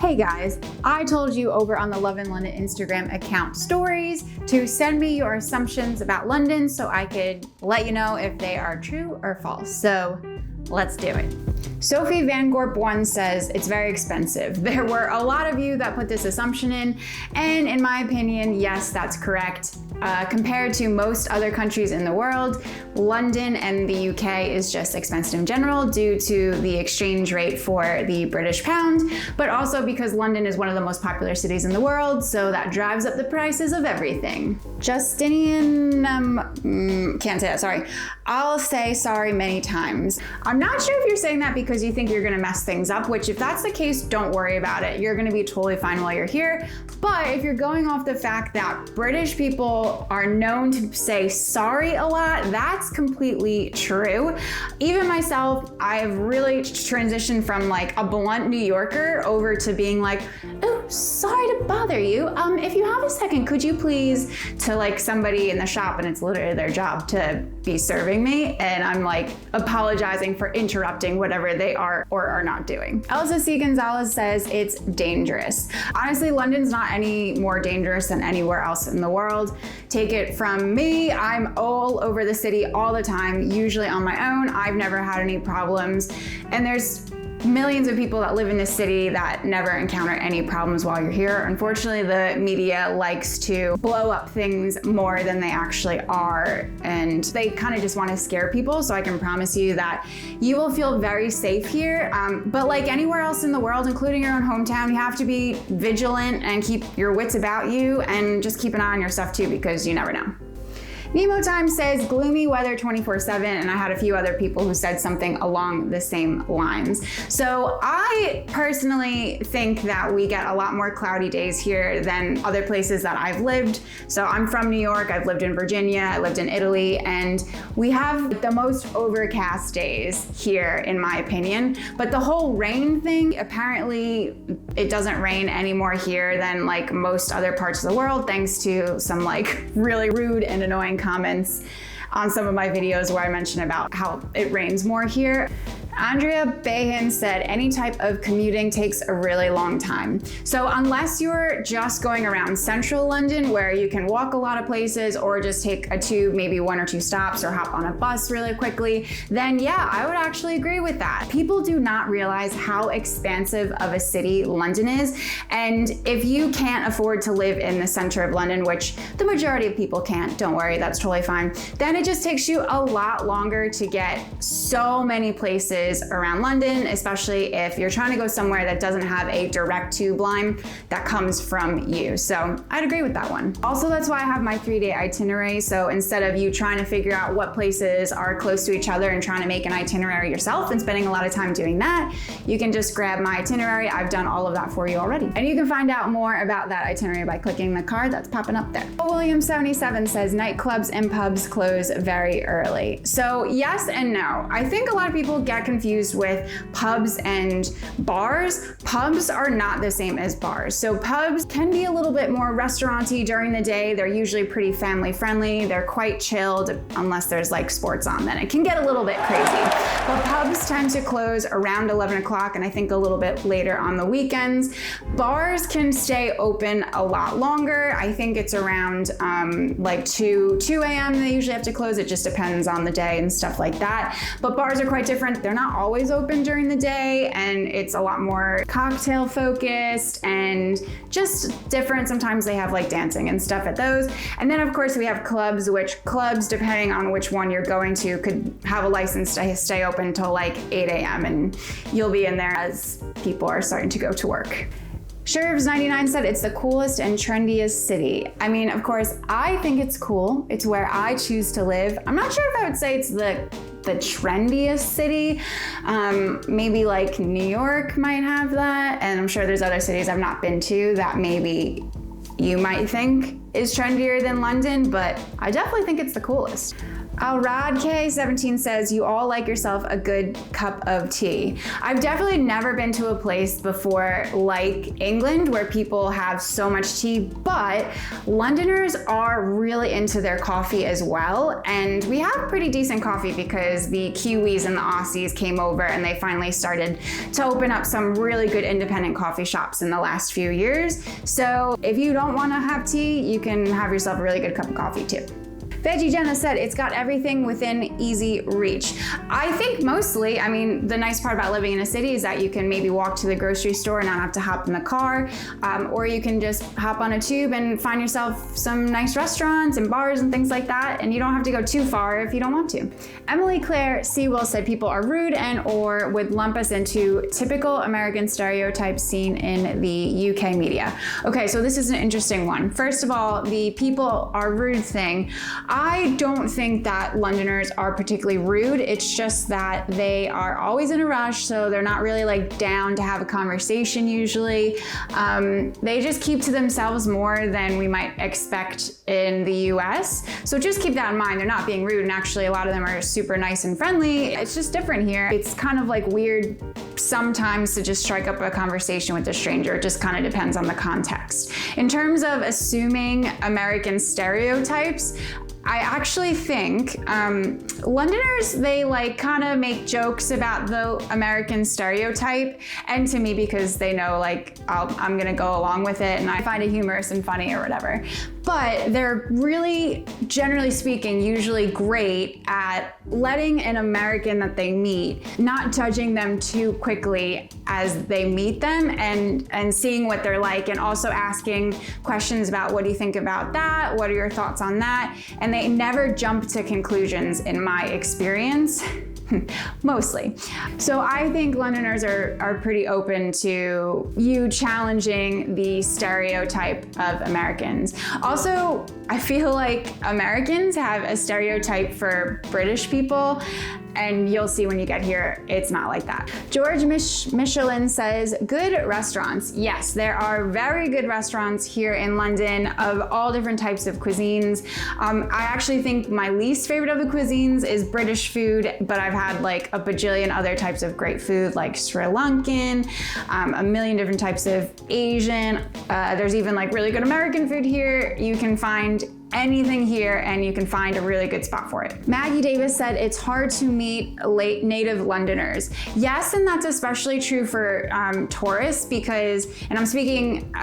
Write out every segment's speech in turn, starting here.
Hey guys, I told you over on the Love in London Instagram account stories to send me your assumptions about London so I could let you know if they are true or false. So let's do it. Sophie Van Gorp 1 says it's very expensive. There were a lot of you that put this assumption in, and in my opinion, yes, that's correct. Compared to most other countries in the world, London and the UK is just expensive in general due to the exchange rate for the British pound, but also because London is one of the most popular cities in the world, so that drives up the prices of everything. Justinian, can't say that, sorry. I'll say sorry many times. I'm not sure if you're saying that because you think you're gonna mess things up, which if that's the case, don't worry about it. You're gonna be totally fine while you're here. But if you're going off the fact that British people are known to say sorry a lot, that's completely true. Even myself, I've really transitioned from like a blunt New Yorker over to being like, oh, sorry to bother you. If you have a second, could you please, to like somebody in the shop, and it's literally their job to be serving me, and I'm like apologizing for interrupting whatever they are or are not doing. Elsa C. Gonzalez says it's dangerous. Honestly, London's not any more dangerous than anywhere else in the world. Take it from me, I'm all over the city all the time, usually on my own. I've never had any problems, and there's millions of people that live in this city that never encounter any problems while you're here. Unfortunately, the media likes to blow up things more than they actually are, and they kind of just want to scare people. So I can promise you that you will feel very safe here. But like anywhere else in the world, including your own hometown, you have to be vigilant and keep your wits about you, and just keep an eye on your stuff too, because you never know. Nemo Time says gloomy weather 24/7, and I had a few other people who said something along the same lines. So I personally think that we get a lot more cloudy days here than other places that I've lived. So I'm from New York, I've lived in Virginia, I lived in Italy, and we have the most overcast days here, in my opinion. But the whole rain thing, apparently it doesn't rain any more here than like most other parts of the world, thanks to some like really rude and annoying comments on some of my videos where I mention about how it rains more here. Andrea Bahan said any type of commuting takes a really long time. So unless you're just going around central London where you can walk a lot of places or just take a tube, maybe 1 or 2 stops, or hop on a bus really quickly, then yeah, I would actually agree with that. People do not realize how expansive of a city London is. And if you can't afford to live in the center of London, which the majority of people can't, don't worry, that's totally fine, then it just takes you a lot longer to get so many places around London, especially if you're trying to go somewhere that doesn't have a direct tube line that comes from you. So I'd agree with that one. Also, that's why I have my 3-day itinerary. So instead of you trying to figure out what places are close to each other and trying to make an itinerary yourself and spending a lot of time doing that, you can just grab my itinerary. I've done all of that for you already. And you can find out more about that itinerary by clicking the card that's popping up there. William77 says nightclubs and pubs close very early. So yes and no. I think a lot of people get confused with pubs and bars. Pubs are not the same as bars. So pubs can be a little bit more restaurant-y during the day. They're usually pretty family friendly. They're quite chilled unless there's like sports on, then it can get a little bit crazy. But pubs tend to close around 11 o'clock, and I think a little bit later on the weekends. Bars can stay open a lot longer. I think it's around like 2 a.m. they usually have to close. It just depends on the day and stuff like that. But bars are quite different. They're not always open during the day, and it's a lot more cocktail focused and just different. Sometimes they have like dancing and stuff at those. And then of course we have clubs, which clubs, depending on which one you're going to, could have a license to stay open until like 8 a.m. and you'll be in there as people are starting to go to work. Sheriffs99 said it's the coolest and trendiest city. I mean, of course, I think it's cool. It's where I choose to live. I'm not sure if I would say it's the trendiest city. Maybe like New York might have that, and I'm sure there's other cities I've not been to that maybe you might think is trendier than London, but I definitely think it's the coolest. Alradk17 says, you all like yourself a good cup of tea. I've definitely never been to a place before like England where people have so much tea, but Londoners are really into their coffee as well. And we have pretty decent coffee because the Kiwis and the Aussies came over and they finally started to open up some really good independent coffee shops in the last few years. So if you don't want to have tea, you can have yourself a really good cup of coffee too. Veggie Jenna said, it's got everything within easy reach. I think mostly, I mean, the nice part about living in a city is that you can maybe walk to the grocery store and not have to hop in the car, or you can just hop on a tube and find yourself some nice restaurants and bars and things like that, and you don't have to go too far if you don't want to. Emily Claire Sewell said, people are rude and or would lump us into typical American stereotypes seen in the UK media. Okay, so this is an interesting one. First of all, the people are rude thing. I don't think that Londoners are particularly rude. It's just that they are always in a rush, so they're not really like down to have a conversation usually. They just keep to themselves more than we might expect in the US. So just keep that in mind. They're not being rude, and actually a lot of them are super nice and friendly. It's just different here. It's kind of like weird sometimes to just strike up a conversation with a stranger. It just kind of depends on the context. In terms of assuming American stereotypes, I actually think Londoners, they like kind of make jokes about the American stereotype, and to me, because they know like I'm gonna go along with it and I find it humorous and funny or whatever. But they're really, generally speaking, usually great at letting an American that they meet, not judging them too quickly as they meet them, and seeing what they're like, and also asking questions about, what do you think about that? What are your thoughts on that? And they never jump to conclusions in my experience. Mostly. So I think Londoners are pretty open to you challenging the stereotype of Americans. Also, I feel like Americans have a stereotype for British people, and you'll see when you get here, it's not like that. George Michelin says, good restaurants. Yes, there are very good restaurants here in London of all different types of cuisines. I actually think my least favorite of the cuisines is British food, but I've had like a bajillion other types of great food, like Sri Lankan, a million different types of Asian. There's even like really good American food here. You can find anything here and you can find a really good spot for it. Maggie Davis said, it's hard to meet native Londoners. Yes, and that's especially true for tourists because, and I'm speaking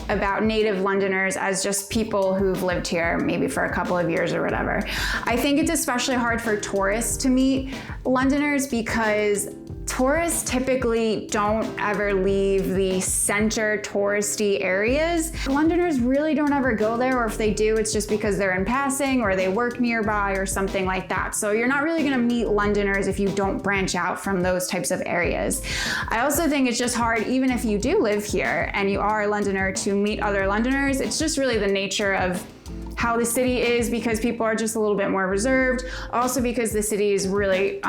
about native Londoners as just people who've lived here maybe for a couple of years or whatever. I think it's especially hard for tourists to meet Londoners because tourists typically don't ever leave the center touristy areas. Londoners really don't ever go there, or if they do, it's just because they're in passing or they work nearby or something like that. So you're not really gonna meet Londoners if you don't branch out from those types of areas. I also think it's just hard, even if you do live here and you are a Londoner, to meet other Londoners. It's just really the nature of how the city is, because people are just a little bit more reserved. Also because the city is really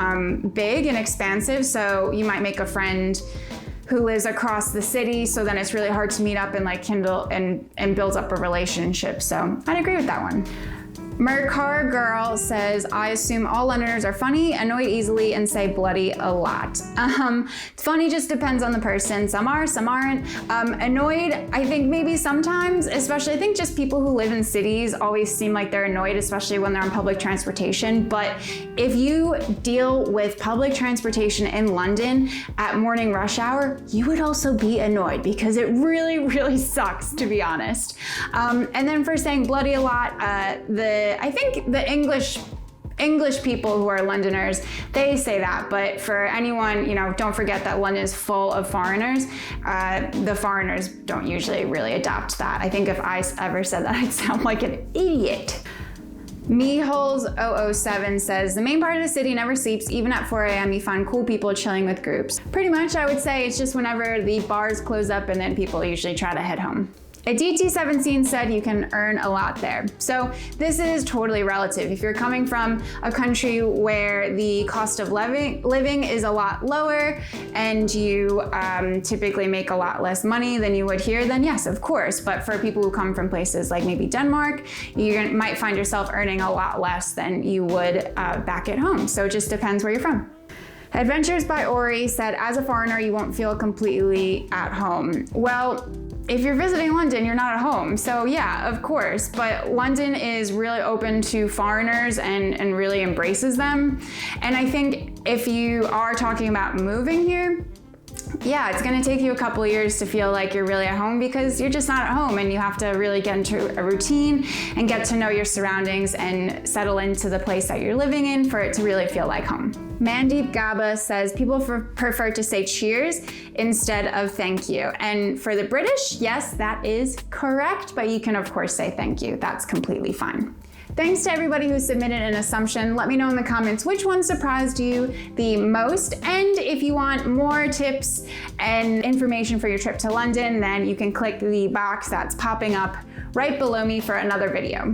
big and expansive, so you might make a friend who lives across the city, so then it's really hard to meet up and like kindle and build up a relationship. So I'd agree with that one. Mercar Girl says, I assume all Londoners are funny, annoyed easily, and say bloody a lot. Funny just depends on the person. Some are, some aren't. Annoyed, I think maybe sometimes, especially I think just people who live in cities always seem like they're annoyed, especially when they're on public transportation. But if you deal with public transportation in London at morning rush hour, you would also be annoyed because it really, really sucks, to be honest. And then for saying bloody a lot, I think the English people who are Londoners, they say that, but for anyone, don't forget that London is full of foreigners. The foreigners don't usually really adopt that. I think if I ever said that, I'd sound like an idiot. Meholes007 says, the main part of the city never sleeps. Even at 4 a.m. you find cool people chilling with groups. Pretty much, I would say it's just whenever the bars close up and then people usually try to head home. A DT17 said you can earn a lot there. So this is totally relative. If you're coming from a country where the cost of living is a lot lower and you typically make a lot less money than you would here, then yes, of course. But for people who come from places like maybe Denmark, you might find yourself earning a lot less than you would back at home. So it just depends where you're from. Adventures by Ori said, as a foreigner, you won't feel completely at home. Well, if you're visiting London, you're not at home. So yeah, of course, but London is really open to foreigners and really embraces them. And I think if you are talking about moving here, yeah, it's gonna take you a couple of years to feel like you're really at home because you're just not at home and you have to really get into a routine and get to know your surroundings and settle into the place that you're living in for it to really feel like home. Mandeep Gaba says people prefer to say cheers instead of thank you. And for the British, yes, that is correct, but you can of course say thank you. That's completely fine. Thanks to everybody who submitted an assumption. Let me know in the comments which one surprised you the most. And if you want more tips and information for your trip to London, then you can click the box that's popping up right below me for another video.